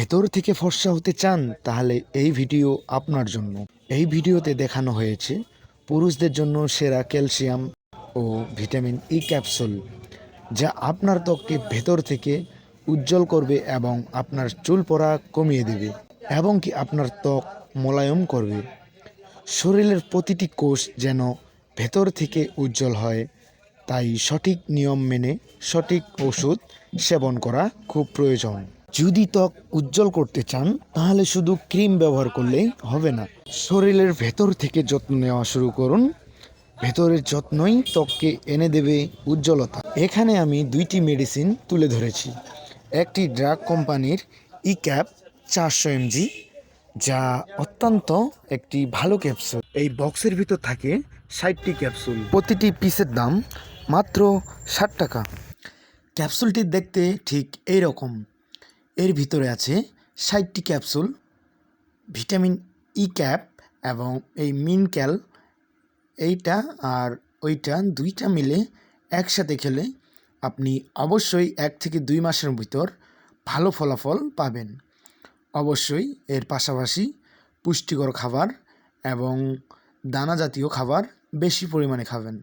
ভেতর থেকে ফর্সা হতে চান তাহলে এই ভিডিও আপনার জন্য। এই ভিডিওতে দেখানো হয়েছে পুরুষদের জন্য সেরা ক্যালসিয়াম ও ভিটামিন ই ক্যাপসুল, যা আপনার ত্বককে ভেতর থেকে উজ্জ্বল করবে এবং আপনার চুল পড়া কমিয়ে দেবে এবং কি আপনার ত্বক মোলায়েম করবে। শরীরের প্রতিটি কোষ যেন ভেতর থেকে উজ্জ্বল হয়, তাই সঠিক নিয়ম মেনে সঠিক ওষুধ সেবন করা খুব প্রয়োজন। যদি ত্বক উজ্জ্বল করতে চান তাহলে শুধু ক্রিম ব্যবহার করলেই হবে না, শরীরের ভেতর থেকে যত্ন নেওয়া শুরু করুন। ভেতরের যত্নই ত্বককে এনে দেবে উজ্জ্বলতা। এখানে আমি দুইটি মেডিসিন তুলে ধরেছি। একটি ড্রাগ কোম্পানির ই ক্যাপ 400 mg, যা অত্যন্ত একটি ভালো ক্যাপসুল। এই বক্সের ভিতর থাকে 60টি ক্যাপসুল, প্রতিটি পিসের দাম মাত্র 60 টাকা। ক্যাপসুলটি দেখতে ঠিক এই রকম। এর ভিতরে আছে 60টি ক্যাপসুল, ভিটামিন ই ক্যাপ এবং এই মিন ক্যাল, এইটা আর ওইটা দুইটা মিলে একসাথে খেলে আপনি অবশ্যই 1 থেকে 2 মাসের ভিতর ভালো ফলাফল পাবেন। অবশ্যই এর পাশাপাশি পুষ্টিকর খাবার এবং দানা জাতীয় খাবার বেশি পরিমাণে খাবেন।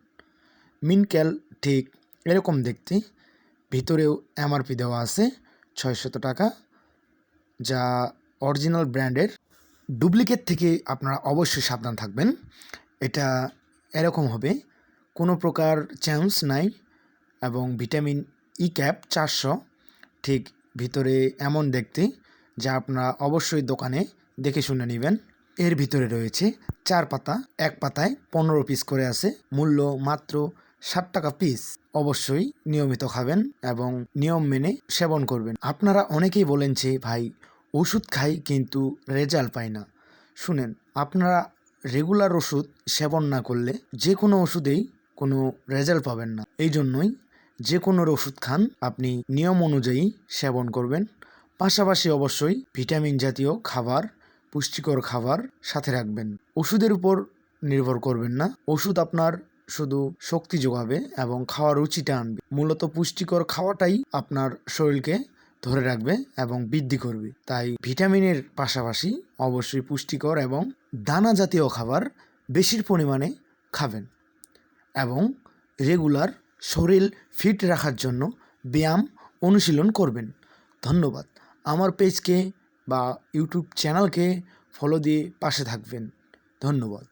মিন ক্যাল ঠিক এরকম দেখতে, ভিতরেও এমআরপি দেওয়া আছে 600 টাকা, যা অরিজিনাল ব্র্যান্ডের। ডুপ্লিকেট থেকে আপনারা অবশ্যই সাবধান থাকবেন। এটা এরকম হবে, কোনো প্রকার চান্স নাই। এবং ভিটামিন ই ক্যাপ 400 ঠিক ভিতরে এমন দেখতে, যা আপনারা অবশ্যই দোকানে দেখে শুনে নেবেন। এর ভিতরে রয়েছে 4 পাতা, এক পাতায় 15 পিস করে আছে, মূল্য মাত্র 60 টাকা পিস। অবশ্যই নিয়মিত খাবেন এবং নিয়ম মেনে সেবন করবেন। আপনারা অনেকেই বলেন যে ভাই ওষুধ খাই কিন্তু রেজাল্ট পাই না। শুনেন, আপনারা রেগুলার ওষুধ সেবন না করলে যে কোনো ওষুধেই কোনো রেজাল্ট পাবেন না। এই জন্যই যে কোনো ওষুধ খান আপনি নিয়ম অনুযায়ী সেবন করবেন। পাশাপাশি অবশ্যই ভিটামিন জাতীয় খাবার, পুষ্টিকর খাবার সাথে রাখবেন। ওষুধের উপর নির্ভর করবেন না। ওষুধ আপনার শুধু শক্তি যোগাবে এবং খাওয়ার রুচিটা আনবে। মূলত পুষ্টিকর খাওয়াটাই আপনার শরীরকে ধরে রাখবে এবং বৃদ্ধি করবে। তাই ভিটামিনের পাশাপাশি অবশ্যই পুষ্টিকর এবং দানা জাতীয় খাবার বেশি পরিমাণে খাবেন এবং রেগুলার শরীর ফিট রাখার জন্য ব্যায়াম অনুশীলন করবেন। ধন্যবাদ। আমার পেজকে বা ইউটিউব চ্যানেলকে ফলো দিয়ে পাশে থাকবেন। ধন্যবাদ।